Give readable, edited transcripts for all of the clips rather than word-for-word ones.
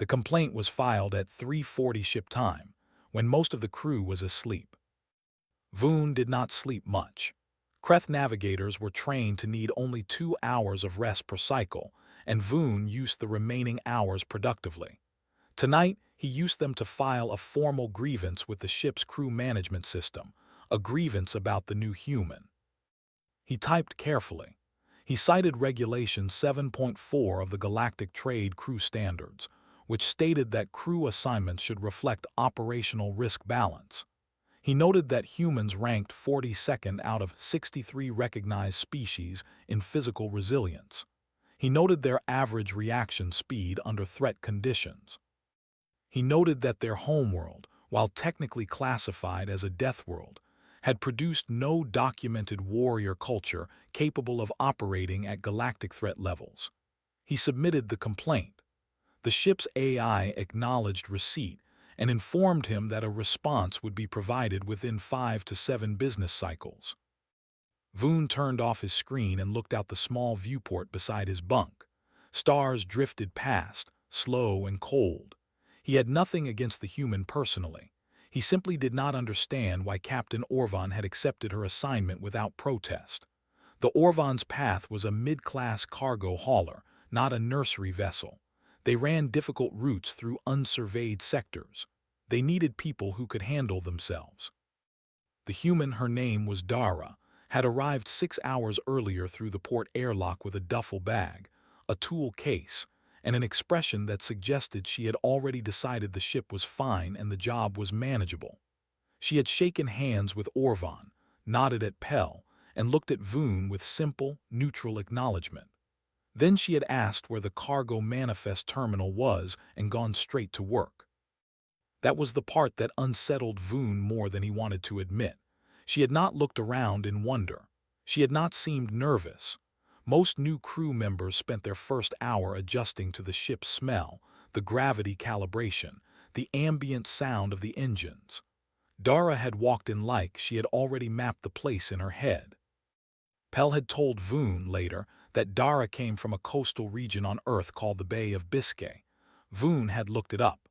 The complaint was filed at 3:40 ship time, when most of the crew was asleep. Voon did not sleep much. Kreth navigators were trained to need only 2 hours of rest per cycle, and Voon used the remaining hours productively. Tonight, he used them to file a formal grievance with the ship's crew management system, a grievance about the new human. He typed carefully. He cited Regulation 7.4 of the Galactic Trade Crew Standards, which stated that crew assignments should reflect operational risk balance. He noted that humans ranked 42nd out of 63 recognized species in physical resilience. He noted their average reaction speed under threat conditions. He noted that their homeworld, while technically classified as a death world, had produced no documented warrior culture capable of operating at galactic threat levels. He submitted the complaint. The ship's AI acknowledged receipt and informed him that a response would be provided within 5 to 7 business cycles. Voon turned off his screen and looked out the small viewport beside his bunk. Stars drifted past, slow and cold. He had nothing against the human personally. He simply did not understand why Captain Orvan had accepted her assignment without protest. The Orvan's path was a mid-class cargo hauler, not a nursery vessel. They ran difficult routes through unsurveyed sectors. They needed people who could handle themselves. The human, her name was Darra, had arrived 6 hours earlier through the port airlock with a duffel bag, a tool case, and an expression that suggested she had already decided the ship was fine and the job was manageable. She had shaken hands with Orvan, nodded at Pell, and looked at Voon with simple, neutral acknowledgement. Then she had asked where the cargo manifest terminal was and gone straight to work. That was the part that unsettled Voon more than he wanted to admit. She had not looked around in wonder. She had not seemed nervous. Most new crew members spent their first hour adjusting to the ship's smell, the gravity calibration, the ambient sound of the engines. Darra had walked in like she had already mapped the place in her head. Pell had told Voon later that Darra came from a coastal region on Earth called the Bay of Biscay. Voon had looked it up.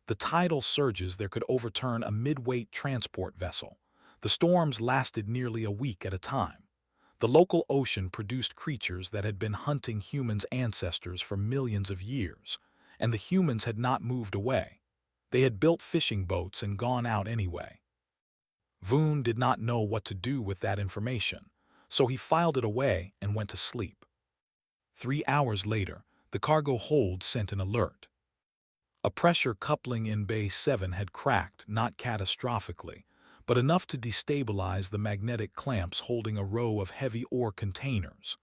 The tidal surges there could overturn a mid-weight transport vessel. The storms lasted nearly a week at a time. The local ocean produced creatures that had been hunting humans' ancestors for millions of years, and the humans had not moved away. They had built fishing boats and gone out anyway. Voon did not know what to do with that information, so he filed it away and went to sleep. 3 hours later, the cargo hold sent an alert. A pressure coupling in Bay 7 had cracked, not catastrophically, but enough to destabilize the magnetic clamps holding a row of heavy ore containers.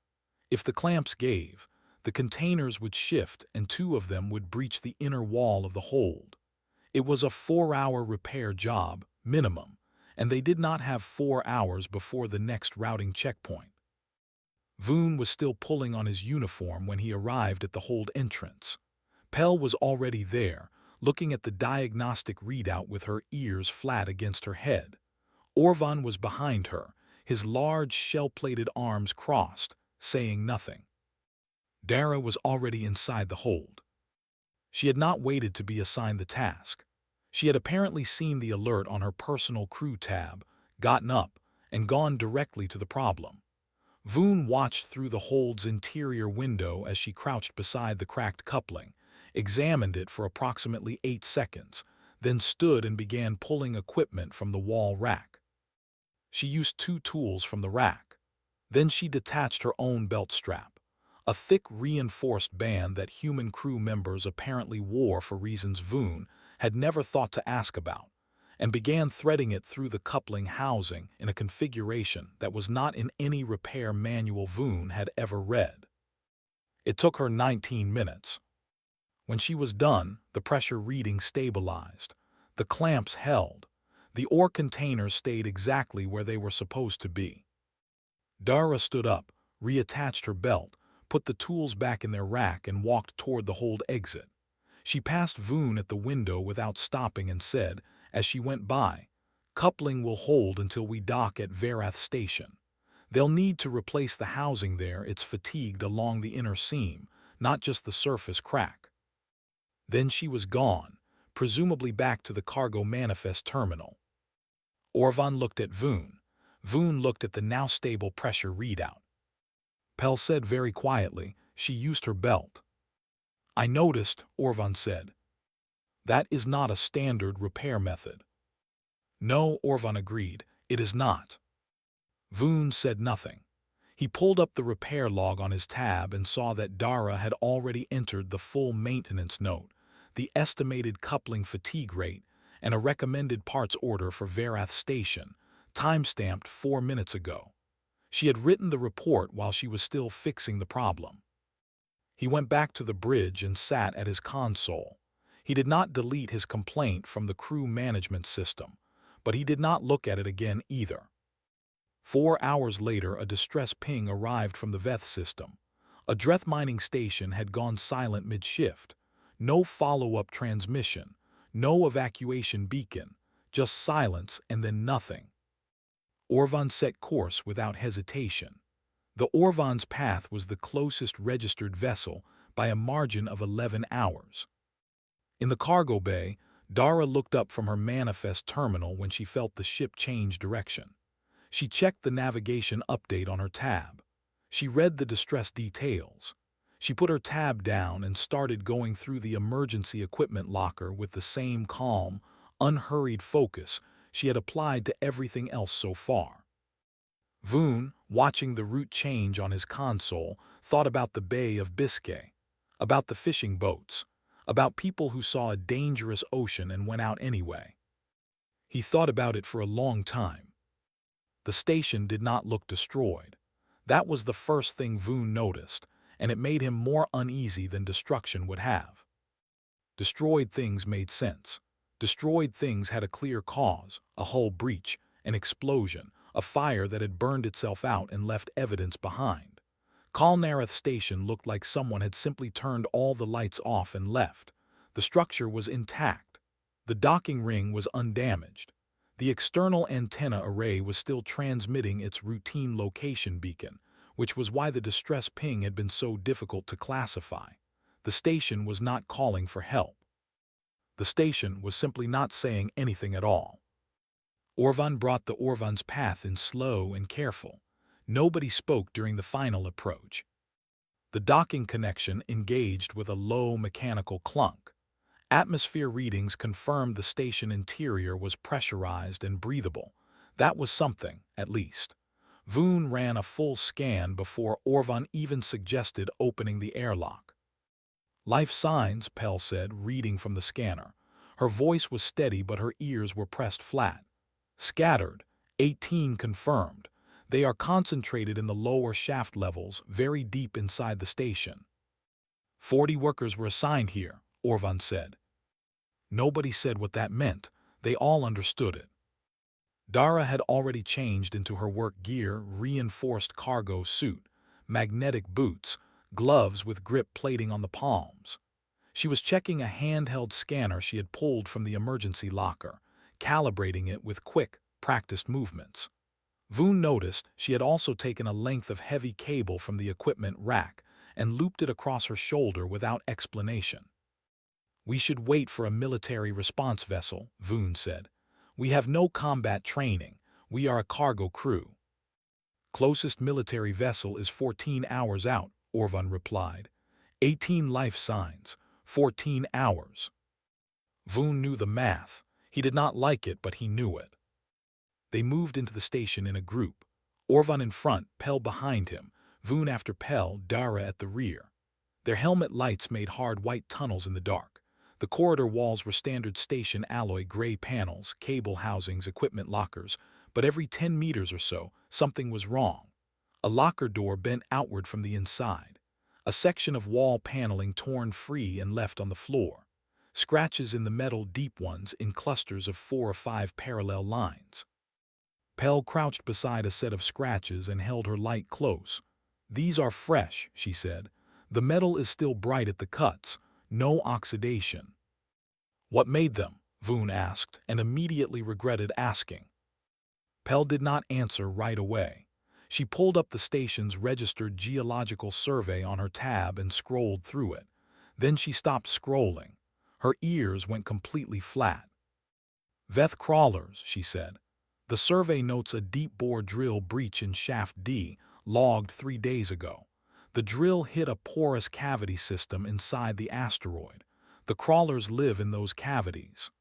If the clamps gave, the containers would shift and 2 of them would breach the inner wall of the hold. It was a 4-hour repair job, minimum, and they did not have 4 hours before the next routing checkpoint. Voon was still pulling on his uniform when he arrived at the hold entrance. Pell was already there, looking at the diagnostic readout with her ears flat against her head. Orvan was behind her, his large shell-plated arms crossed, saying nothing. Darra was already inside the hold. She had not waited to be assigned the task. She had apparently seen the alert on her personal crew tab, gotten up, and gone directly to the problem. Voon watched through the hold's interior window as she crouched beside the cracked coupling, examined it for approximately 8 seconds, then stood and began pulling equipment from the wall rack. She used 2 tools from the rack. Then she detached her own belt strap, a thick reinforced band that human crew members apparently wore for reasons Voon had never thought to ask about, and began threading it through the coupling housing in a configuration that was not in any repair manual Voon had ever read. It took her 19 minutes. When she was done, the pressure reading stabilized. The clamps held. The ore containers stayed exactly where they were supposed to be. Darra stood up, reattached her belt, put the tools back in their rack and walked toward the hold exit. She passed Voon at the window without stopping and said, as she went by, "Coupling will hold until we dock at Verath Station. They'll need to replace the housing there. It's fatigued along the inner seam, not just the surface crack." Then she was gone, presumably back to the cargo manifest terminal. Orvan looked at Voon. Voon looked at the now stable pressure readout. Pell said very quietly, "She used her belt." "I noticed," Orvan said. "That is not a standard repair method." "No," Orvan agreed, "it is not." Voon said nothing. He pulled up the repair log on his tab and saw that Darra had already entered the full maintenance note, the estimated coupling fatigue rate, and a recommended parts order for Verath Station, time-stamped 4 minutes ago. She had written the report while she was still fixing the problem. He went back to the bridge and sat at his console. He did not delete his complaint from the crew management system, but he did not look at it again either. 4 hours later, a distress ping arrived from the Veth system. A Dreth mining station had gone silent mid-shift. No follow-up transmission, no evacuation beacon, just silence and then nothing. Orvan set course without hesitation. The Orvan's path was the closest registered vessel by a margin of 11 hours. In the cargo bay, Darra looked up from her manifest terminal when she felt the ship change direction. She checked the navigation update on her tab. She read the distress details. She put her tab down and started going through the emergency equipment locker with the same calm, unhurried focus she had applied to everything else so far. Voon, watching the route change on his console, thought about the Bay of Biscay, about the fishing boats, about people who saw a dangerous ocean and went out anyway. He thought about it for a long time. The station did not look destroyed. That was the first thing Voon noticed, and it made him more uneasy than destruction would have. Destroyed things made sense. Destroyed things had a clear cause, a hull breach, an explosion, a fire that had burned itself out and left evidence behind. Kalnareth Station looked like someone had simply turned all the lights off and left. The structure was intact. The docking ring was undamaged. The external antenna array was still transmitting its routine location beacon, which was why the distress ping had been so difficult to classify. The station was not calling for help. The station was simply not saying anything at all. Orvan brought the Orvan's path in slow and careful. Nobody spoke during the final approach. The docking connection engaged with a low mechanical clunk. Atmosphere readings confirmed the station interior was pressurized and breathable. That was something, at least. Voon ran a full scan before Orvan even suggested opening the airlock. "Life signs," Pell said, reading from the scanner. Her voice was steady, but her ears were pressed flat. "Scattered. 18 confirmed. They are concentrated in the lower shaft levels, very deep inside the station." 40 workers were assigned here, Orvan said. Nobody said what that meant. They all understood it. Darra had already changed into her work gear, reinforced cargo suit, magnetic boots, gloves with grip plating on the palms. She was checking a handheld scanner she had pulled from the emergency locker, calibrating it with quick, practiced movements. Voon noticed she had also taken a length of heavy cable from the equipment rack and looped it across her shoulder without explanation. "We should wait for a military response vessel," Voon said. "We have no combat training. We are a cargo crew." "Closest military vessel is 14 hours out," Orvan replied. 18 life signs, 14 hours. Voon knew the math. He did not like it, but he knew it. They moved into the station in a group. Orvan in front, Pell behind him, Voon after Pell, Darra at the rear. Their helmet lights made hard white tunnels in the dark. The corridor walls were standard station alloy gray panels, cable housings, equipment lockers, but every 10 meters or so, something was wrong. A locker door bent outward from the inside. A section of wall paneling torn free and left on the floor. Scratches in the metal, deep ones in clusters of 4 or 5 parallel lines. Pell crouched beside a set of scratches and held her light close. "These are fresh," she said. "The metal is still bright at the cuts. No oxidation." "What made them?" Voon asked, and immediately regretted asking. Pell did not answer right away. She pulled up the station's registered geological survey on her tab and scrolled through it. Then she stopped scrolling. Her ears went completely flat. "Veth crawlers," she said. "The survey notes a deep-bore drill breach in Shaft D, logged 3 days ago. The drill hit a porous cavity system inside the asteroid. The crawlers live in those cavities."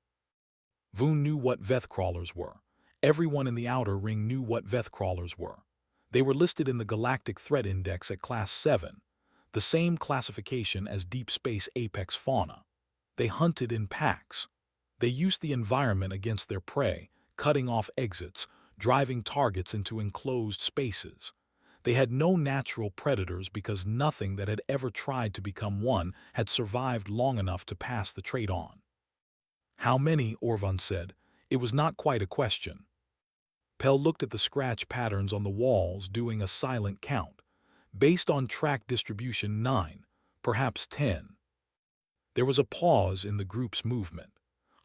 Voon knew what Veth crawlers were. Everyone in the Outer Ring knew what Veth crawlers were. They were listed in the Galactic Threat Index at Class 7, the same classification as deep space apex fauna. They hunted in packs. They used the environment against their prey, cutting off exits, driving targets into enclosed spaces. They had no natural predators because nothing that had ever tried to become one had survived long enough to pass the trait on. "How many?" Orvan said. It was not quite a question. Pell looked at the scratch patterns on the walls, doing a silent count. Based on track distribution, 9, perhaps 10. There was a pause in the group's movement.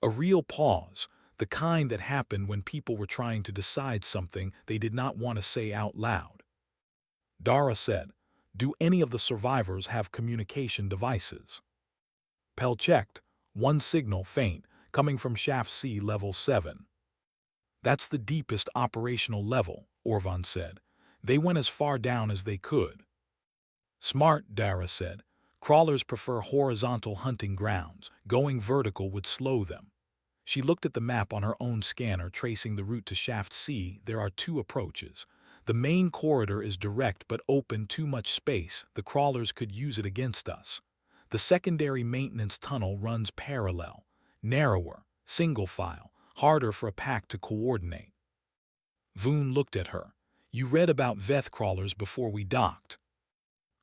A real pause, the kind that happened when people were trying to decide something they did not want to say out loud. Darra said, "Do any of the survivors have communication devices?" Pell checked. One signal, faint, coming from Shaft C level 7. "That's the deepest operational level," Orvan said. "They went as far down as they could." "Smart," Darra said. "Crawlers prefer horizontal hunting grounds. Going vertical would slow them." She looked at the map on her own scanner, tracing the route to Shaft C. "There are 2 approaches. The main corridor is direct but open too much space. The crawlers could use it against us. The secondary maintenance tunnel runs parallel, narrower, single file, harder for a pack to coordinate." Voon looked at her. "You read about Veth crawlers before we docked."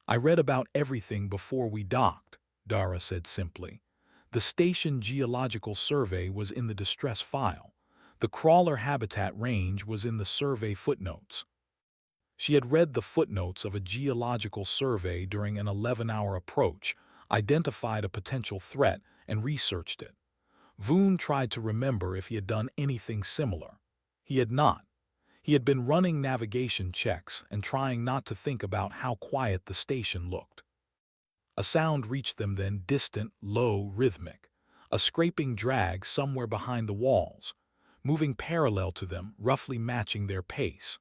"I read about everything before we docked," Darra said simply. "The station geological survey was in the distress file. The crawler habitat range was in the survey footnotes." She had read the footnotes of a geological survey during an 11-hour approach, identified a potential threat, and researched it. Voon tried to remember if he had done anything similar. He had not. He had been running navigation checks and trying not to think about how quiet the station looked. A sound reached them then, distant, low, rhythmic. A scraping drag somewhere behind the walls, moving parallel to them, roughly matching their pace.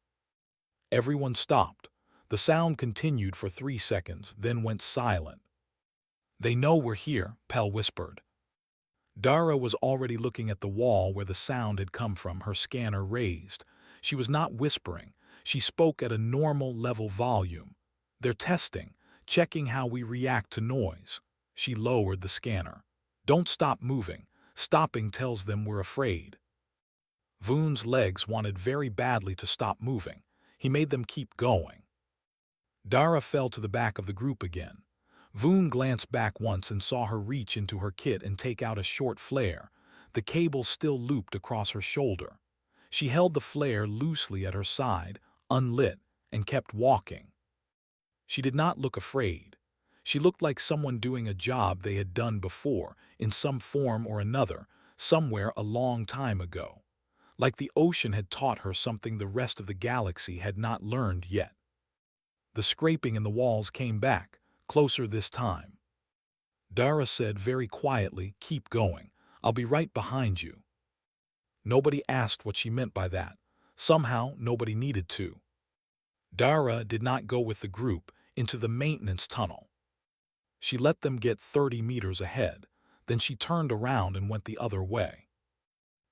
Everyone stopped. The sound continued for 3 seconds, then went silent. "They know we're here," Pell whispered. Darra was already looking at the wall where the sound had come from, her scanner raised. She was not whispering. She spoke at a normal level volume. "They're testing, checking how we react to noise." She lowered the scanner. "Don't stop moving. Stopping tells them we're afraid." Voon's legs wanted very badly to stop moving. He made them keep going. Darra fell to the back of the group again. Voon glanced back once and saw her reach into her kit and take out a short flare, the cable still looped across her shoulder. She held the flare loosely at her side, unlit, and kept walking. She did not look afraid. She looked like someone doing a job they had done before, in some form or another, somewhere a long time ago. Like the ocean had taught her something the rest of the galaxy had not learned yet. The scraping in the walls came back, closer this time. Darra said very quietly, "Keep going. I'll be right behind you." Nobody asked what she meant by that. Somehow, nobody needed to. Darra did not go with the group into the maintenance tunnel. She let them get 30 meters ahead, then she turned around and went the other way.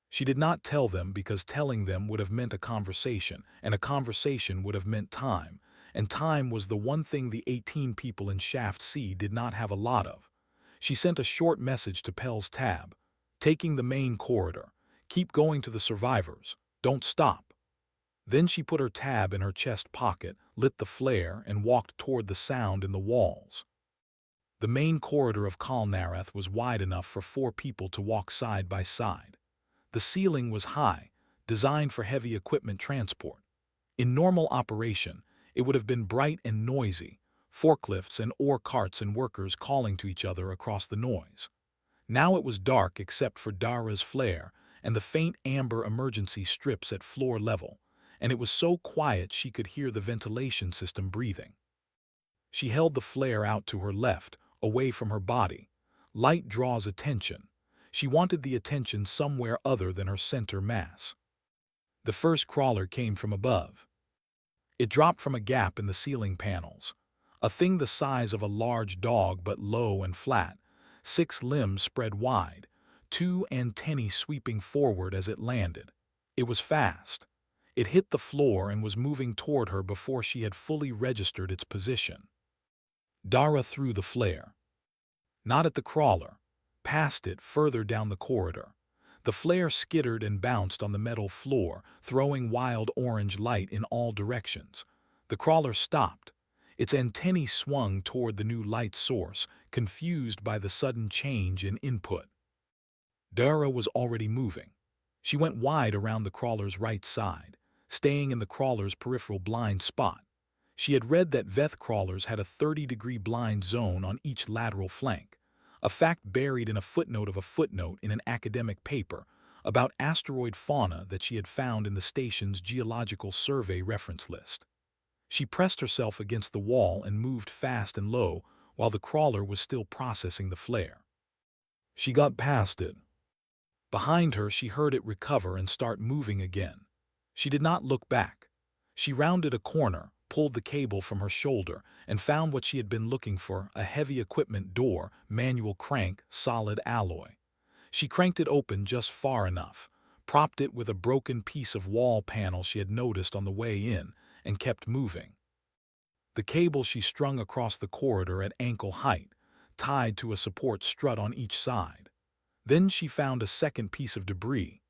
She did not tell them because telling them would have meant a conversation, and a conversation would have meant time, and time was the one thing the 18 people in Shaft C did not have a lot of. She sent a short message to Pell's tab. "Taking the main corridor. Keep going to the survivors. Don't stop." Then she put her tab in her chest pocket, lit the flare, and walked toward the sound in the walls. The main corridor of Kalnarath was wide enough for 4 people to walk side by side. The ceiling was high, designed for heavy equipment transport. In normal operation, it would have been bright and noisy, forklifts and ore carts and workers calling to each other across the noise. Now it was dark except for Darra's flare and the faint amber emergency strips at floor level, and it was so quiet she could hear the ventilation system breathing. She held the flare out to her left, away from her body. Light draws attention. She wanted the attention somewhere other than her center mass. The first crawler came from above. It dropped from a gap in the ceiling panels. A thing the size of a large dog but low and flat, 6 limbs spread wide, 2 antennae sweeping forward as it landed. It was fast. It hit the floor and was moving toward her before she had fully registered its position. Darra threw the flare. Not at the crawler. Past it, further down the corridor. The flare skittered and bounced on the metal floor, throwing wild orange light in all directions. The crawler stopped. Its antennae swung toward the new light source, confused by the sudden change in input. Darra was already moving. She went wide around the crawler's right side, staying in the crawler's peripheral blind spot. She had read that Veth crawlers had a 30-degree blind zone on each lateral flank, a fact buried in a footnote of a footnote in an academic paper about asteroid fauna that she had found in the station's geological survey reference list. She pressed herself against the wall and moved fast and low while the crawler was still processing the flare. She got past it. Behind her, she heard it recover and start moving again. She did not look back. She rounded a corner, pulled the cable from her shoulder, and found what she had been looking for, a heavy equipment door, manual crank, solid alloy. She cranked it open just far enough, propped it with a broken piece of wall panel she had noticed on the way in, and kept moving. The cable she strung across the corridor at ankle height, tied to a support strut on each side. Then she found a second piece of debris,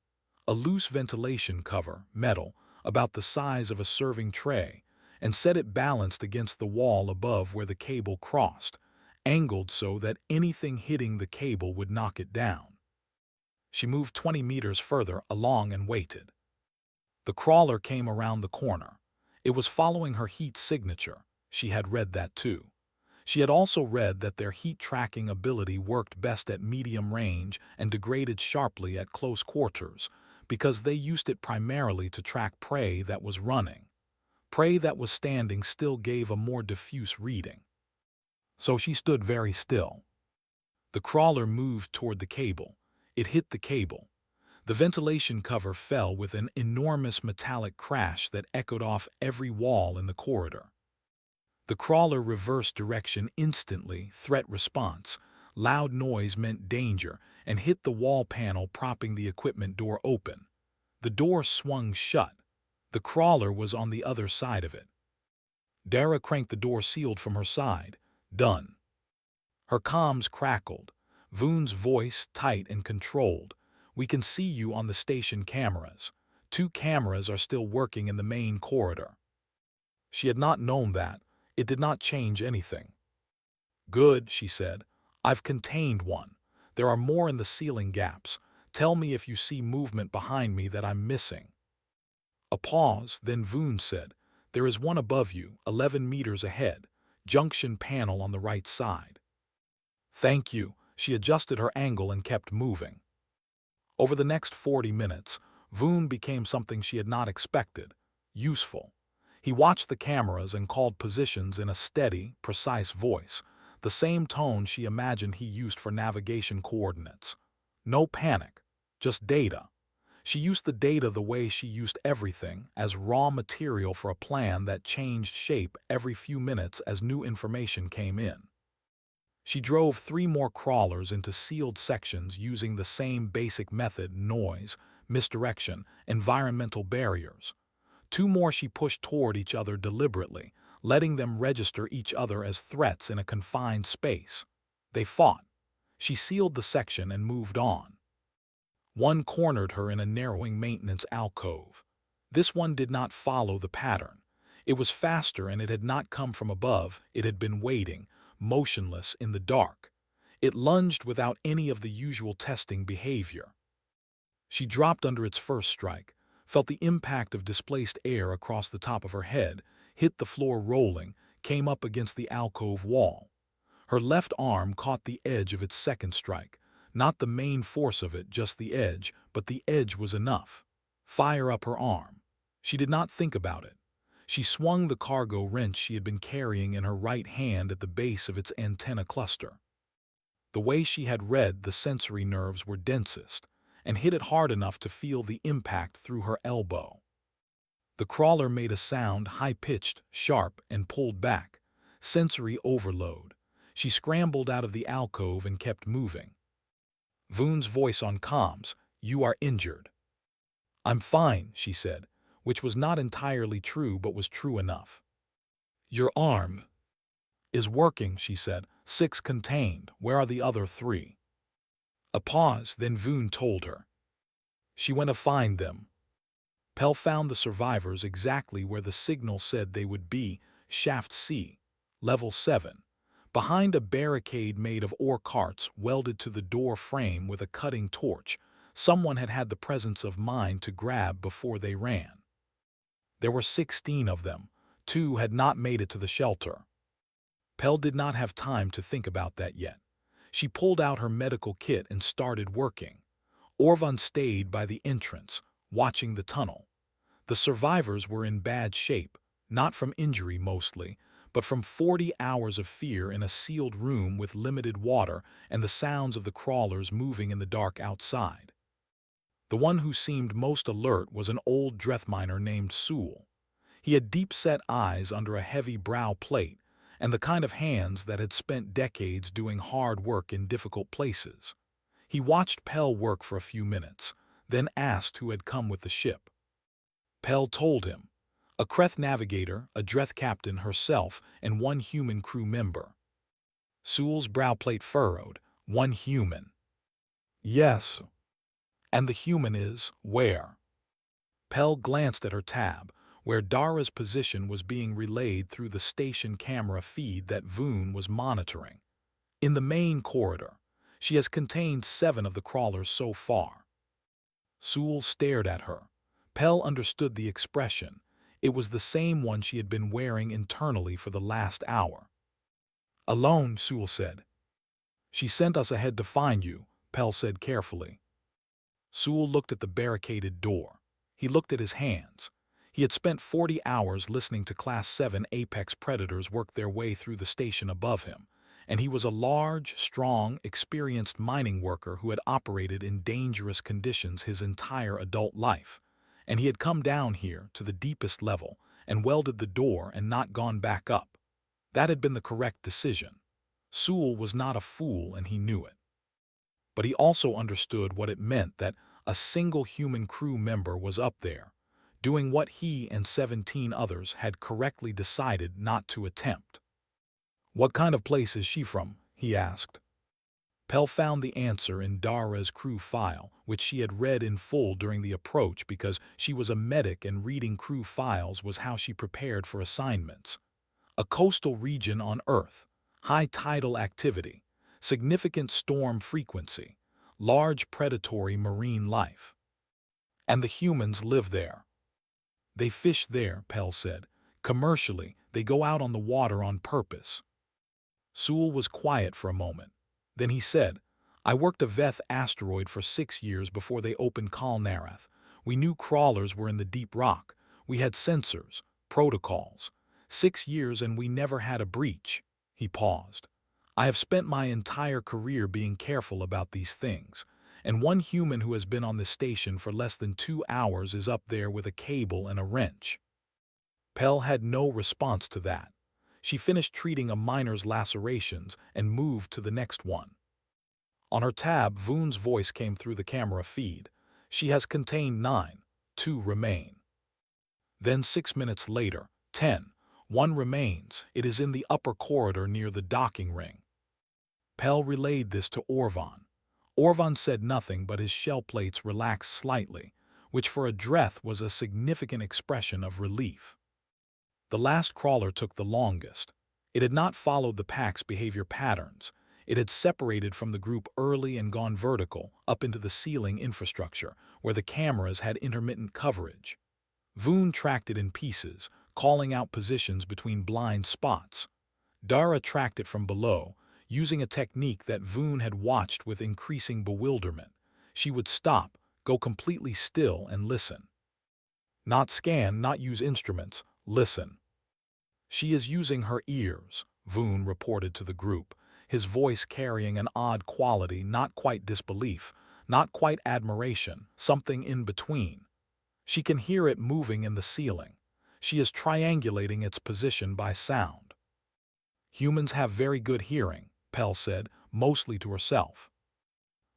a loose ventilation cover, metal, about the size of a serving tray, and set it balanced against the wall above where the cable crossed, angled so that anything hitting the cable would knock it down. She moved 20 meters further along and waited. The crawler came around the corner. It was following her heat signature. She had read that too. She had also read that their heat-tracking ability worked best at medium range and degraded sharply at close quarters, because they used it primarily to track prey that was running. Prey that was standing still gave a more diffuse reading. So she stood very still. The crawler moved toward the cable. It hit the cable. The ventilation cover fell with an enormous metallic crash that echoed off every wall in the corridor. The crawler reversed direction instantly, threat response. Loud noise meant danger, and hit the wall panel propping the equipment door open. The door swung shut. The crawler was on the other side of it. Darra cranked the door sealed from her side. Done. Her comms crackled. Voon's voice, tight and controlled. We can see you on the station cameras. 2 cameras are still working in the main corridor. She had not known that. It did not change anything. Good, she said. I've contained one. There are more in the ceiling gaps. Tell me if you see movement behind me that I'm missing. A pause, then Voon said, there is one above you, 11 meters ahead. Junction panel on the right side. Thank you. She adjusted her angle and kept moving. Over the next 40 minutes, Voon became something she had not expected. Useful. He watched the cameras and called positions in a steady, precise voice, the same tone she imagined he used for navigation coordinates. No panic, just data. She used the data the way she used everything, as raw material for a plan that changed shape every few minutes as new information came in. She drove 3 more crawlers into sealed sections using the same basic method: noise, misdirection, environmental barriers. 2 more she pushed toward each other deliberately, letting them register each other as threats in a confined space. They fought. She sealed the section and moved on. One cornered her in a narrowing maintenance alcove. This one did not follow the pattern. It was faster, and it had not come from above. It had been waiting, motionless in the dark. It lunged without any of the usual testing behavior. She dropped under its first strike, felt the impact of displaced air across the top of her head, hit the floor rolling, came up against the alcove wall. Her left arm caught the edge of its second strike. Not the main force of it, just the edge, but the edge was enough. Fire up her arm. She did not think about it. She swung the cargo wrench she had been carrying in her right hand at the base of its antenna cluster. The way she had read, the sensory nerves were densest, and hit it hard enough to feel the impact through her elbow. The crawler made a sound, high-pitched, sharp, and pulled back. Sensory overload. She scrambled out of the alcove and kept moving. Voon's voice on comms, "You are injured." "I'm fine," she said, which was not entirely true but was true enough. "Your arm is working," she said. "6 contained. Where are the other 3? A pause, then Voon told her. She went to find them. Pell found the survivors exactly where the signal said they would be, Shaft C, Level 7, behind a barricade made of ore carts welded to the door frame with a cutting torch. Someone had had the presence of mind to grab before they ran. There were 16 of them. 2 had not made it to the shelter. Pell did not have time to think about that yet. She pulled out her medical kit and started working. Orvan stayed by the entrance, watching the tunnel. The survivors were in bad shape, not from injury mostly, but from 40 hours of fear in a sealed room with limited water and the sounds of the crawlers moving in the dark outside. The one who seemed most alert was an old Drethminer named Sewell. He had deep-set eyes under a heavy brow plate, and the kind of hands that had spent decades doing hard work in difficult places. He watched Pell work for a few minutes, then asked who had come with the ship. Pell told him. A Kreth navigator, a Dreth captain herself, and 1 human crew member. Sewell's browplate furrowed. 1 human. Yes. And the human is where? Pell glanced at her tab, where Darra's position was being relayed through the station camera feed that Voon was monitoring. In the main corridor. She has contained 7 of the crawlers so far. Sewell stared at her. Pell understood the expression. It was the same one she had been wearing internally for the last hour. Alone, Sewell said. She sent us ahead to find you, Pell said carefully. Sewell looked at the barricaded door. He looked at his hands. He had spent 40 hours listening to Class 7 apex predators work their way through the station above him, and he was a large, strong, experienced mining worker who had operated in dangerous conditions his entire adult life. And he had come down here to the deepest level and welded the door and not gone back up. That had been the correct decision. Sewell was not a fool and he knew it. But he also understood what it meant that a single human crew member was up there, doing what he and 17 others had correctly decided not to attempt. "What kind of place is she from?" he asked. Pell found the answer in Darra's crew file, which she had read in full during the approach because she was a medic and reading crew files was how she prepared for assignments. A coastal region on Earth, high tidal activity, significant storm frequency, large predatory marine life. And the humans live there. They fish there, Pell said. Commercially, they go out on the water on purpose. Sewell was quiet for a moment. Then he said, I worked a Veth asteroid for 6 years before they opened Kalnarath. We knew crawlers were in the deep rock. We had sensors, protocols. 6 years and we never had a breach. He paused. I have spent my entire career being careful about these things, and 1 human who has been on this station for less than 2 hours is up there with a cable and a wrench. Pell had no response to that. She finished treating a miner's lacerations and moved to the next one. On her tab, Voon's voice came through the camera feed. She has contained 9, 2 remain. Then 6 minutes later, 10, 1 remains. It is in the upper corridor near the docking ring. Pell relayed this to Orvan. Orvan said nothing, but his shell plates relaxed slightly, which for a Dreth was a significant expression of relief. The last crawler took the longest. It had not followed the pack's behavior patterns. It had separated from the group early and gone vertical, up into the ceiling infrastructure, where the cameras had intermittent coverage. Voon tracked it in pieces, calling out positions between blind spots. Darra tracked it from below, using a technique that Voon had watched with increasing bewilderment. She would stop, go completely still, and listen. Not scan, not use instruments, listen. She is using her ears, Voon reported to the group. his voice carrying an odd quality, not quite disbelief, not quite admiration, something in between. She can hear it moving in the ceiling. She is triangulating its position by sound. Humans have very good hearing, Pell said, mostly to herself.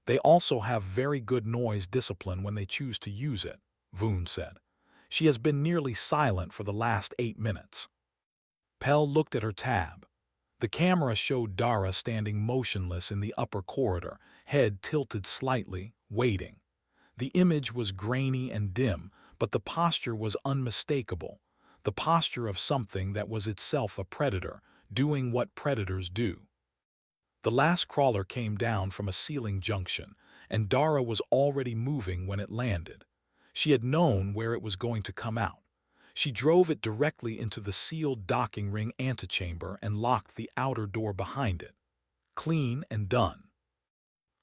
They also have very good noise discipline when they choose to use it, Voon said. She has been nearly silent for the last 8 minutes. Pell looked at her tab. The camera showed Darra standing motionless in the upper corridor, head tilted slightly, waiting. The image was grainy and dim, but the posture was unmistakable, the posture of something that was itself a predator, doing what predators do. The last crawler came down from a ceiling junction, and Darra was already moving when it landed. She had known where it was going to come out. She drove it directly into the sealed docking ring antechamber and locked the outer door behind it. Clean and done.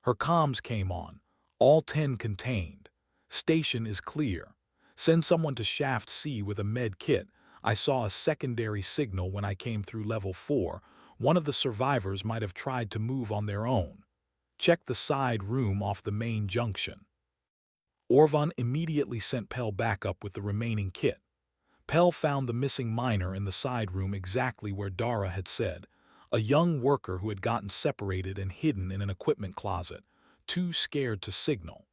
Her comms came on. All 10 contained. Station is clear. Send someone to Shaft C with a med kit. I saw a secondary signal when I came through level 4. One of the survivors might have tried to move on their own. Check the side room off the main junction. Orvan immediately sent Pell back up with the remaining kit. Pell found the missing miner in the side room exactly where Darra had said, a young worker who had gotten separated and hidden in an equipment closet, too scared to signal.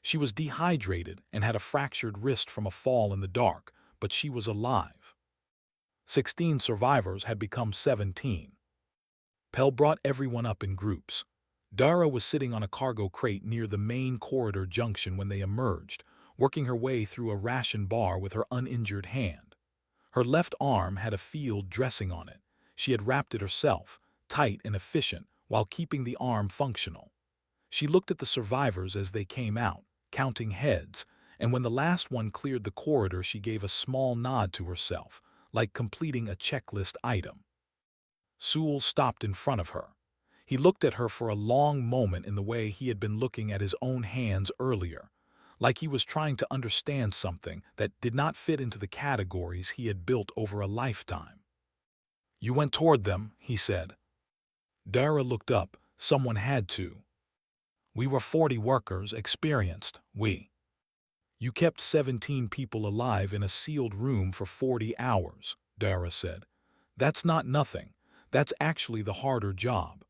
She was dehydrated and had a fractured wrist from a fall in the dark, but she was alive. 16 survivors had become 17. Pell brought everyone up in groups. Darra was sitting on a cargo crate near the main corridor junction when they emerged, working her way through a ration bar with her uninjured hand. Her left arm had a field dressing on it. She had wrapped it herself, tight and efficient, while keeping the arm functional. She looked at the survivors as they came out, counting heads, and when the last one cleared the corridor she gave a small nod to herself, like completing a checklist item. Sewell stopped in front of her. He looked at her for a long moment in the way he had been looking at his own hands earlier, like he was trying to understand something that did not fit into the categories he had built over a lifetime. You went toward them, he said. Darra looked up. Someone had to. We were 40 workers, experienced, we. You kept 17 people alive in a sealed room for 40 hours, Darra said. That's not nothing. That's actually the harder job.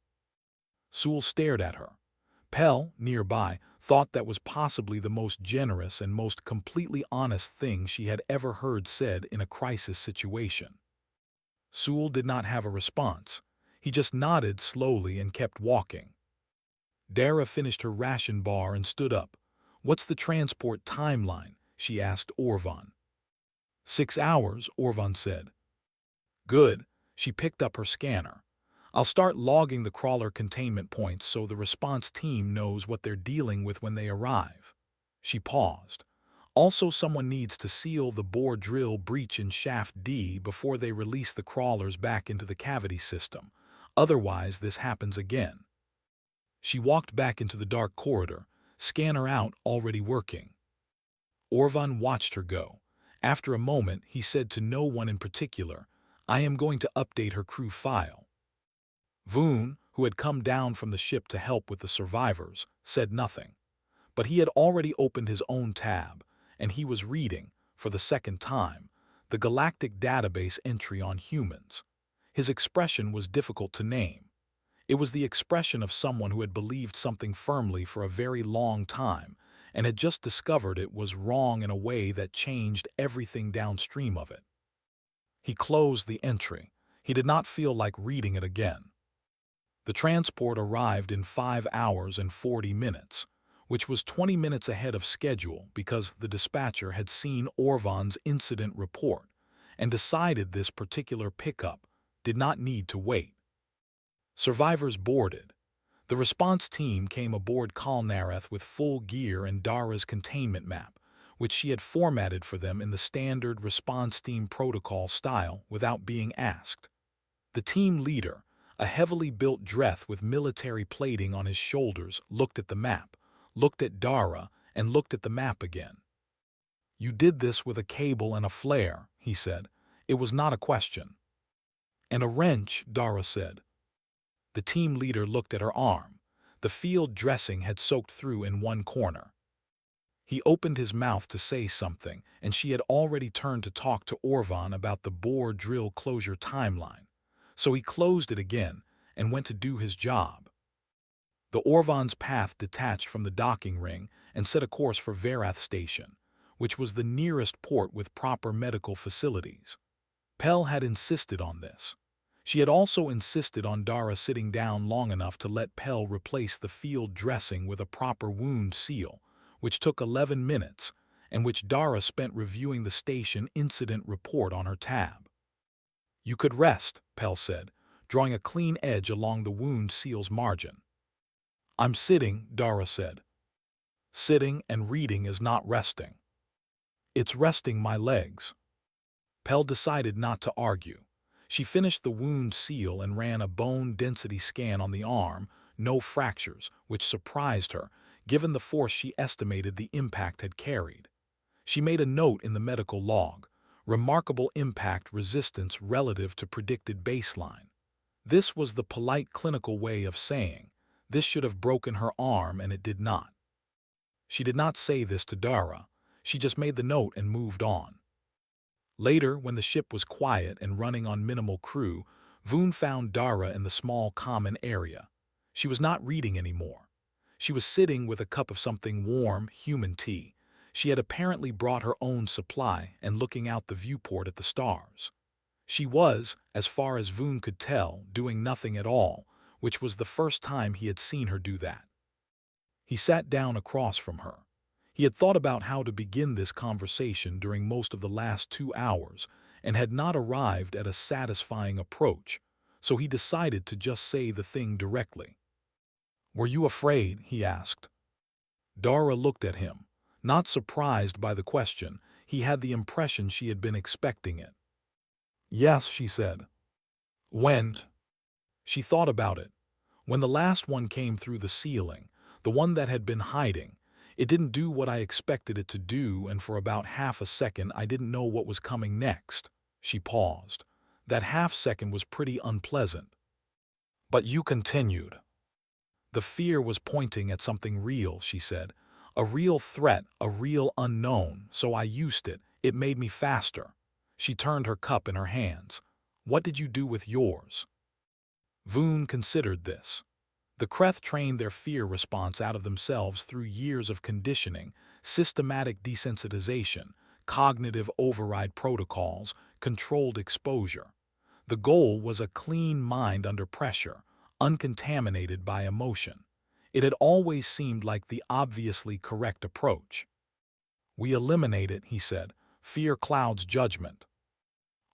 Sewell stared at her. Pell, nearby, thought that was possibly the most generous and most completely honest thing she had ever heard said in a crisis situation. Sewell did not have a response. He just nodded slowly and kept walking. Darra finished her ration bar and stood up. What's the transport timeline? She asked Orvan. 6 hours, Orvan said. Good. She picked up her scanner. I'll start logging the crawler containment points so the response team knows what they're dealing with when they arrive. She paused. Also, someone needs to seal the bore drill breach in Shaft D before they release the crawlers back into the cavity system. Otherwise, this happens again. She walked back into the dark corridor, scanner out, already working. Orvan watched her go. After a moment, he said to no one in particular, I am going to update her crew file. Voon, who had come down from the ship to help with the survivors, said nothing. But he had already opened his own tab, and he was reading, for the second time, the Galactic database entry on humans. His expression was difficult to name. It was the expression of someone who had believed something firmly for a very long time and had just discovered it was wrong in a way that changed everything downstream of it. He closed the entry. He did not feel like reading it again. The transport arrived in 5 hours and 40 minutes, which was 20 minutes ahead of schedule because the dispatcher had seen Orvan's incident report and decided this particular pickup did not need to wait. Survivors boarded. The response team came aboard Kalnareth with full gear and Darra's containment map, which she had formatted for them in the standard response team protocol style without being asked. The team leader, a heavily built Dreth with military plating on his shoulders, looked at the map, looked at Darra, and looked at the map again. You did this with a cable and a flare, he said. It was not a question. And a wrench, Darra said. The team leader looked at her arm. The field dressing had soaked through in one corner. He opened his mouth to say something, and she had already turned to talk to Orvan about the bore drill closure timeline. So he closed it again and went to do his job. The Orvan's path detached from the docking ring and set a course for Verath Station, which was the nearest port with proper medical facilities. Pell had insisted on this. She had also insisted on Darra sitting down long enough to let Pell replace the field dressing with a proper wound seal, which took 11 minutes, and which Darra spent reviewing the station incident report on her tab. "You could rest," Pell said, drawing a clean edge along the wound seal's margin. "I'm sitting," Darra said. "Sitting and reading is not resting." "It's resting my legs." Pell decided not to argue. She finished the wound seal and ran a bone density scan on the arm, no fractures, which surprised her, given the force she estimated the impact had carried. She made a note in the medical log: remarkable impact resistance relative to predicted baseline. This was the polite clinical way of saying, this should have broken her arm and it did not. She did not say this to Darra. She just made the note and moved on. Later, when the ship was quiet and running on minimal crew, Voon found Darra in the small common area. She was not reading anymore. She was sitting with a cup of something warm, human tea. She had apparently brought her own supply and looking out the viewport at the stars. She was, as far as Voon could tell, doing nothing at all, which was the first time he had seen her do that. He sat down across from her. He had thought about how to begin this conversation during most of the last 2 hours and had not arrived at a satisfying approach, so he decided to just say the thing directly. "Were you afraid?" he asked. Darra looked at him. Not surprised by the question, he had the impression she had been expecting it. "Yes," she said. "When?" She thought about it. "When the last one came through the ceiling, the one that had been hiding, it didn't do what I expected it to do, and for about half a second I didn't know what was coming next." She paused. That half-second was pretty unpleasant. "But you continued." "The fear was pointing at something real," she said. "A real threat, a real unknown, so I used it. It made me faster." She turned her cup in her hands. "What did you do with yours?" Voon considered this. The Kreth trained their fear response out of themselves through years of conditioning, systematic desensitization, cognitive override protocols, controlled exposure. The goal was a clean mind under pressure, uncontaminated by emotion. It had always seemed like the obviously correct approach. "We eliminate it," he said. "Fear clouds judgment."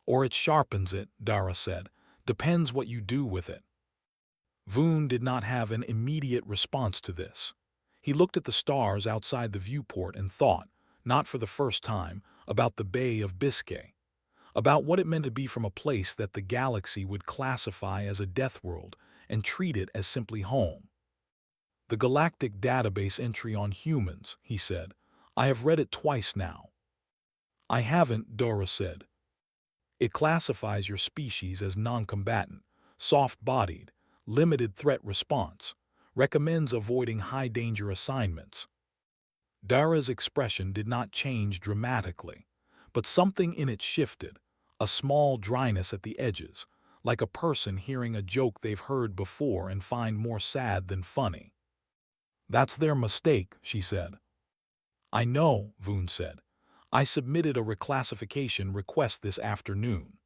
"Or it sharpens it," Darra said. "Depends what you do with it." Voon did not have an immediate response to this. He looked at the stars outside the viewport and thought, not for the first time, about the Bay of Biscay, about what it meant to be from a place that the galaxy would classify as a death world and treat it as simply home. "The Galactic database entry on humans," he said. "I have read it twice now." "I haven't," Darra said. "It classifies your species as non-combatant, soft-bodied, limited threat response, recommends avoiding high-danger assignments." Darra's expression did not change dramatically, but something in it shifted, a small dryness at the edges, like a person hearing a joke they've heard before and find more sad than funny. "That's their mistake," she said. "I know," Voon said. "I submitted a reclassification request this afternoon."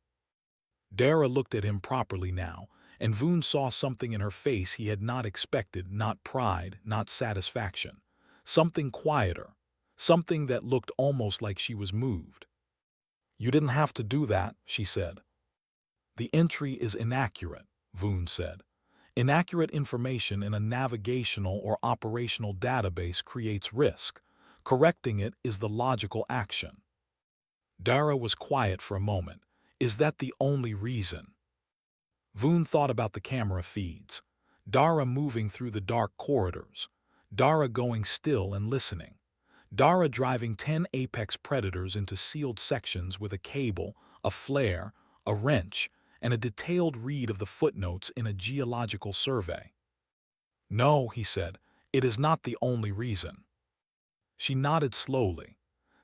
Darra looked at him properly now, and Voon saw something in her face he had not expected, not pride, not satisfaction. Something quieter, something that looked almost like she was moved. "You didn't have to do that," she said. "The entry is inaccurate," Voon said. "Inaccurate information in a navigational or operational database creates risk. Correcting it is the logical action." Darra was quiet for a moment. "Is that the only reason?" Voon thought about the camera feeds. Darra moving through the dark corridors. Darra going still and listening. Darra driving 10 apex predators into sealed sections with a cable, a flare, a wrench, and a detailed read of the footnotes in a geological survey. "No," he said, "it is not the only reason." She nodded slowly.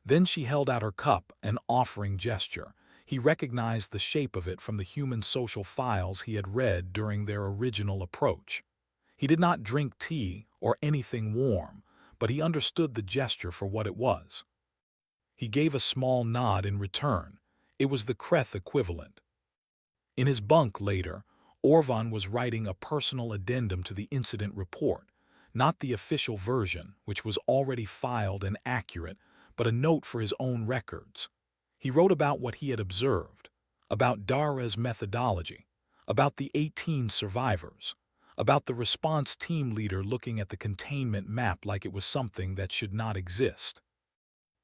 Then she held out her cup, an offering gesture. He recognized the shape of it from the human social files he had read during their original approach. He did not drink tea or anything warm, but he understood the gesture for what it was. He gave a small nod in return. It was the Kreth equivalent. In his bunk later, Orvan was writing a personal addendum to the incident report, not the official version, which was already filed and accurate, but a note for his own records. He wrote about what he had observed, about Darra's methodology, about the 18 survivors, about the response team leader looking at the containment map like it was something that should not exist.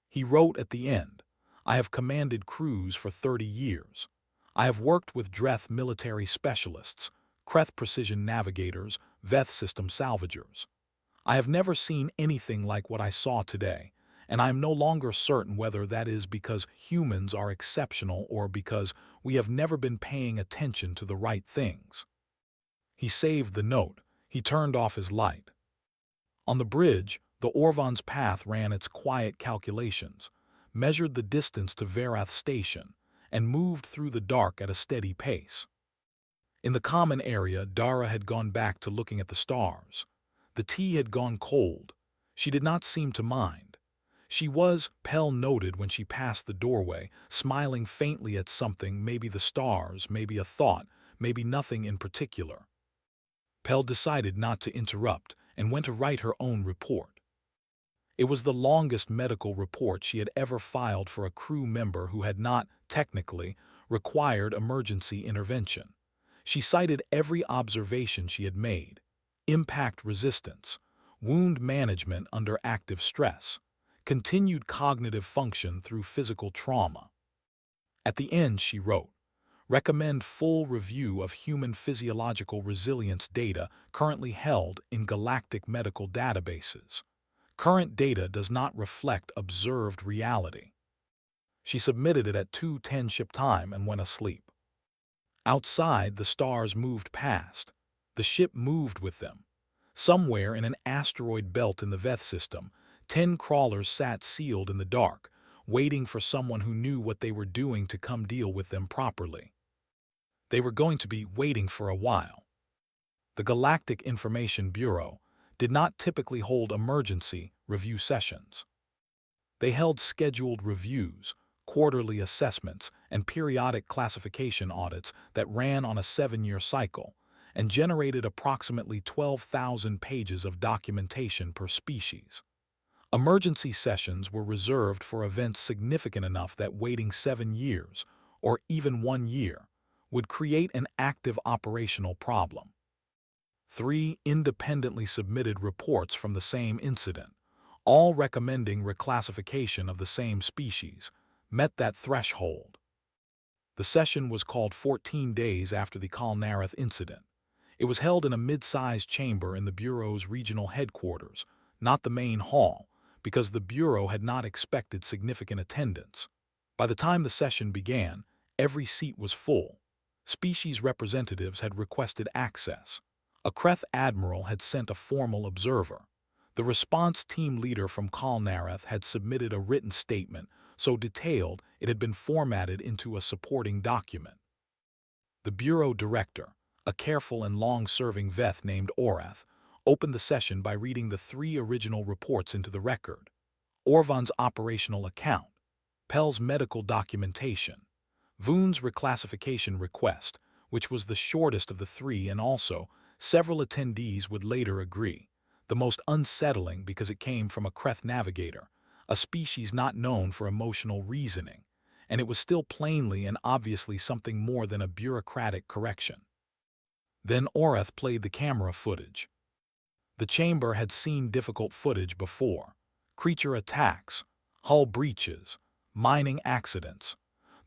He wrote at the end, "I have commanded crews for 30 years. I have worked with Dreth military specialists, Kreth precision navigators, Veth system salvagers. I have never seen anything like what I saw today, and I am no longer certain whether that is because humans are exceptional or because we have never been paying attention to the right things." He saved the note. He turned off his light. On the bridge, the Orvan's path ran its quiet calculations, measured the distance to Verath station, and moved through the dark at a steady pace. In the common area, Darra had gone back to looking at the stars. The tea had gone cold. She did not seem to mind. She was, Pell noted when she passed the doorway, smiling faintly at something, maybe the stars, maybe a thought, maybe nothing in particular. Pell decided not to interrupt and went to write her own report. It was the longest medical report she had ever filed for a crew member who had not, technically, required emergency intervention. She cited every observation she had made: impact resistance, wound management under active stress, continued cognitive function through physical trauma. At the end she wrote, "Recommend full review of human physiological resilience data currently held in galactic medical databases. Current data does not reflect observed reality." She submitted it at 2:10 ship time and went asleep. Outside, the stars moved past. The ship moved with them. Somewhere in an asteroid belt in the Veth system, 10 crawlers sat sealed in the dark, waiting for someone who knew what they were doing to come deal with them properly. They were going to be waiting for a while. The Galactic Information Bureau did not typically hold emergency review sessions. They held scheduled reviews, quarterly assessments, and periodic classification audits that ran on a 7-year cycle and generated approximately 12,000 pages of documentation per species. Emergency sessions were reserved for events significant enough that waiting 7 years, or even 1 year, would create an active operational problem. 3 independently submitted reports from the same incident, all recommending reclassification of the same species, met that threshold. The session was called 14 days after the Kalnareth incident. It was held in a mid-sized chamber in the Bureau's regional headquarters, not the main hall, because the Bureau had not expected significant attendance. By the time the session began, every seat was full. Species representatives had requested access. A Kreth admiral had sent a formal observer. The response team leader from Kalnareth had submitted a written statement so detailed it had been formatted into a supporting document. The Bureau director, a careful and long-serving Veth named Orath, opened the session by reading the 3 original reports into the record: Orvan's operational account, Pell's medical documentation, Voon's reclassification request, which was the shortest of the 3 and also, several attendees would later agree, the most unsettling because it came from a Kreth navigator, a species not known for emotional reasoning, and it was still plainly and obviously something more than a bureaucratic correction. Then Orath played the camera footage. The chamber had seen difficult footage before: creature attacks, hull breaches, mining accidents.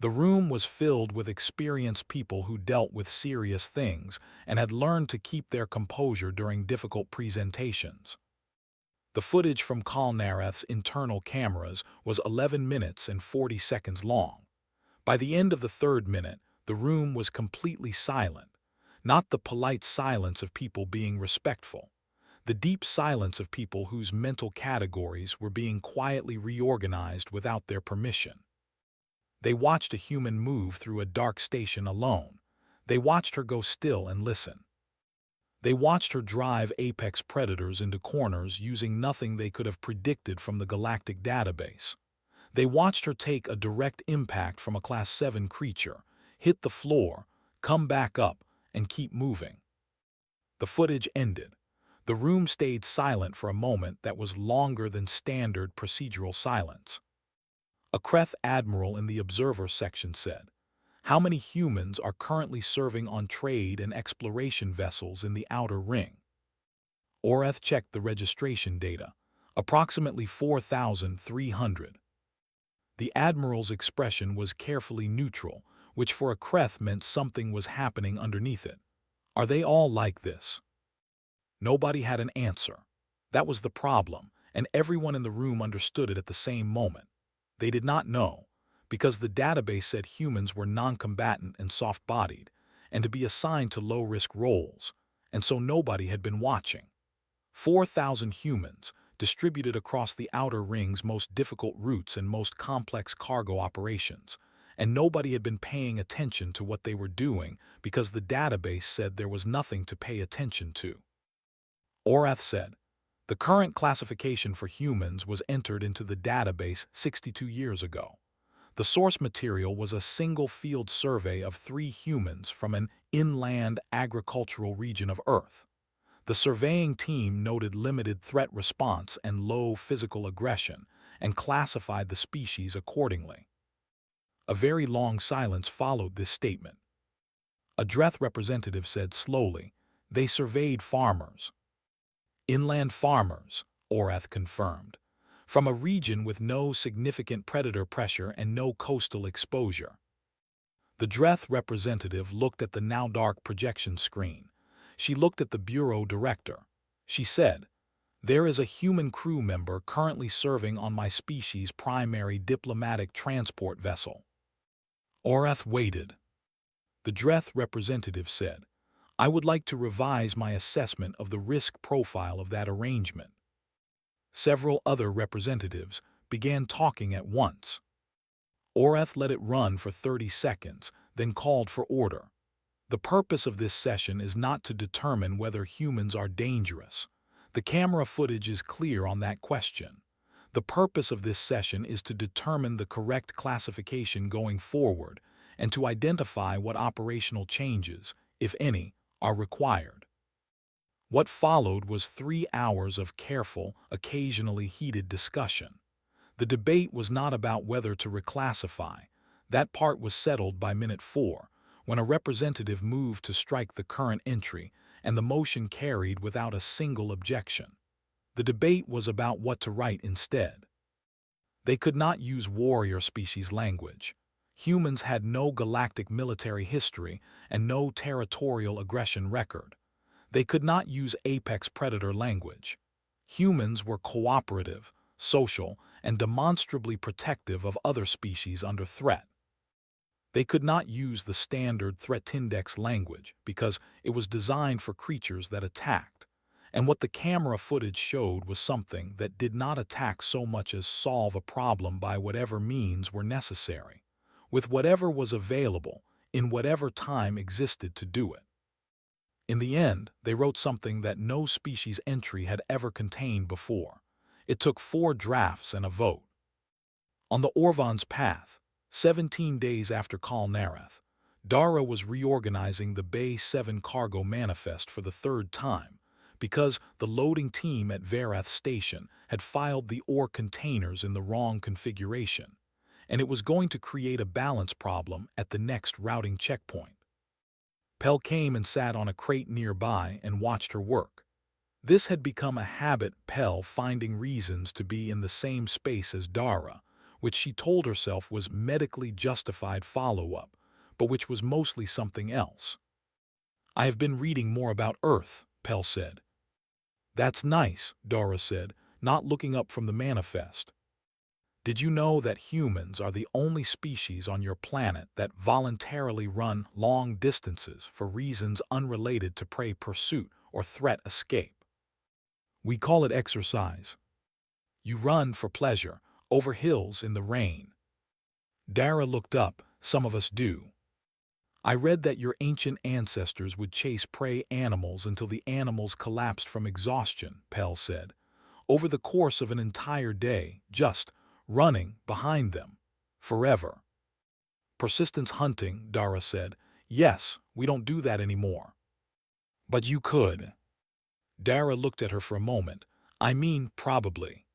The room was filled with experienced people who dealt with serious things and had learned to keep their composure during difficult presentations. The footage from Kalnareth's internal cameras was 11 minutes and 40 seconds long. By the end of the 3rd minute, The room was completely silent, not the polite silence of people being respectful, the deep silence of people whose mental categories were being quietly reorganized without their permission. They watched a human move through a dark station alone. They watched her go still and listen. They watched her drive apex predators into corners using nothing they could have predicted from the galactic database. They watched her take a direct impact from a Class 7 creature, hit the floor, come back up, and keep moving. The footage ended. The room stayed silent for a moment that was longer than standard procedural silence. A Kreth admiral in the observer section said, "How many humans are currently serving on trade and exploration vessels in the Outer Ring?" Oreth checked the registration data. Approximately 4,300. The admiral's expression was carefully neutral, which for a Kreth meant something was happening underneath it. Are they all like this? Nobody had an answer. That was the problem, and everyone in the room understood it at the same moment. They did not know, because the database said humans were non-combatant and soft-bodied, and to be assigned to low-risk roles, and so nobody had been watching. 4,000 humans, distributed across the Outer Ring's most difficult routes and most complex cargo operations, and nobody had been paying attention to what they were doing because the database said there was nothing to pay attention to. Orath said, "The current classification for humans was entered into the database 62 years ago. The source material was a single field survey of 3 humans from an inland agricultural region of Earth. The surveying team noted limited threat response and low physical aggression and classified the species accordingly." A very long silence followed this statement. A Dreth representative said slowly, "They surveyed farmers." "Inland farmers," Orath confirmed, "from a region with no significant predator pressure and no coastal exposure." The Dreth representative looked at the now dark projection screen. She looked at the bureau director. She said, "There is a human crew member currently serving on my species' primary diplomatic transport vessel." Orath waited. The Dreth representative said, "I would like to revise my assessment of the risk profile of that arrangement." Several other representatives began talking at once. Orath let it run for 30 seconds, then called for order. "The purpose of this session is not to determine whether humans are dangerous. The camera footage is clear on that question. The purpose of this session is to determine the correct classification going forward and to identify what operational changes, if any, are required." What followed was 3 hours of careful, occasionally heated discussion. The debate was not about whether to reclassify. That part was settled by minute 4, when a representative moved to strike the current entry, and the motion carried without a single objection. The debate was about what to write instead. They could not use warrior species language. Humans had no galactic military history and no territorial aggression record. They could not use apex predator language. Humans were cooperative, social, and demonstrably protective of other species under threat. They could not use the standard threat index language because it was designed for creatures that attacked, and what the camera footage showed was something that did not attack so much as solve a problem by whatever means were necessary, with whatever was available, in whatever time existed to do it. In the end, they wrote something that no species entry had ever contained before. It took 4 drafts and a vote. On the Orvan's path, 17 days after Kal Narath, Darra was reorganizing the Bay 7 cargo manifest for the 3rd time because the loading team at Varath Station had filed the ore containers in the wrong configuration, and it was going to create a balance problem at the next routing checkpoint. Pel came and sat on a crate nearby and watched her work. This had become a habit, Pel finding reasons to be in the same space as Darra, which she told herself was medically justified follow-up, but which was mostly something else. "I have been reading more about Earth," Pel said. "That's nice," Darra said, not looking up from the manifest. Did you know that humans are the only species on your planet that voluntarily run long distances for reasons unrelated to prey pursuit or threat escape? We call it exercise. You run for pleasure, over hills in the rain. Darra looked up. Some of us do. I read that your ancient ancestors would chase prey animals until the animals collapsed from exhaustion, Pell said, over the course of an entire day, just running behind them, forever. Persistence hunting, Darra said. Yes, we don't do that anymore. But you could. Darra looked at her for a moment. I mean, probably.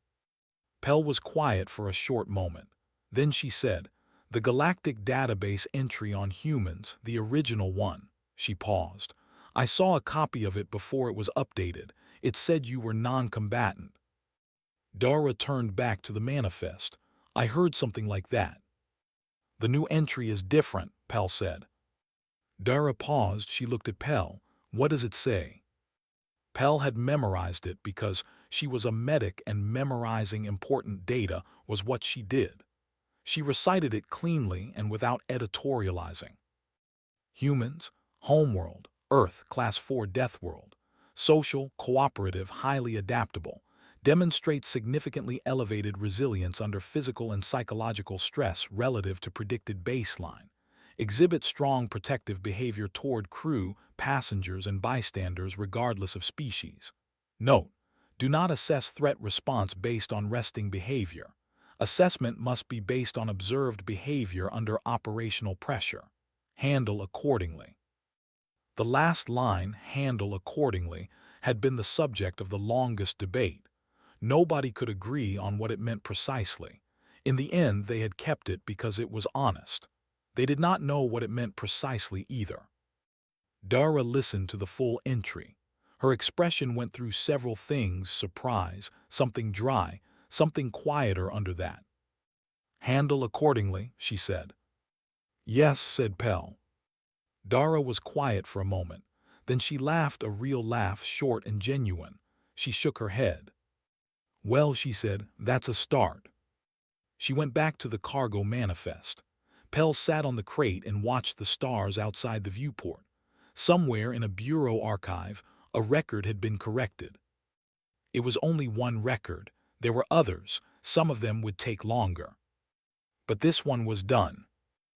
Pell was quiet for a short moment. Then she said, the Galactic database entry on humans, the original one. She paused. I saw a copy of it before it was updated. It said you were non-combatant. Darra turned back to the manifest. I heard something like that. The new entry is different, Pell said. Darra paused. She looked at Pell. What does it say? Pell had memorized it because she was a medic and memorizing important data was what she did. She recited it cleanly and without editorializing. Humans, homeworld, Earth, Class 4 Death World, social, cooperative, highly adaptable, demonstrate significantly elevated resilience under physical and psychological stress relative to predicted baseline, exhibit strong protective behavior toward crew, passengers, and bystanders regardless of species. Note: do not assess threat response based on resting behavior. Assessment must be based on observed behavior under operational pressure. Handle accordingly. The last line, handle accordingly, had been the subject of the longest debate. Nobody could agree on what it meant precisely. In the end, they had kept it because it was honest. They did not know what it meant precisely either. Darra listened to the full entry. Her expression went through several things: surprise, something dry, something quieter under that. Handle accordingly, she said. Yes, said Pell. Darra was quiet for a moment. Then she laughed, a real laugh, short and genuine. She shook her head. Well, she said, that's a start. She went back to the cargo manifest. Pell sat on the crate and watched the stars outside the viewport. Somewhere in a bureau archive, a record had been corrected. It was only one record. There were others. Some of them would take longer. But this one was done.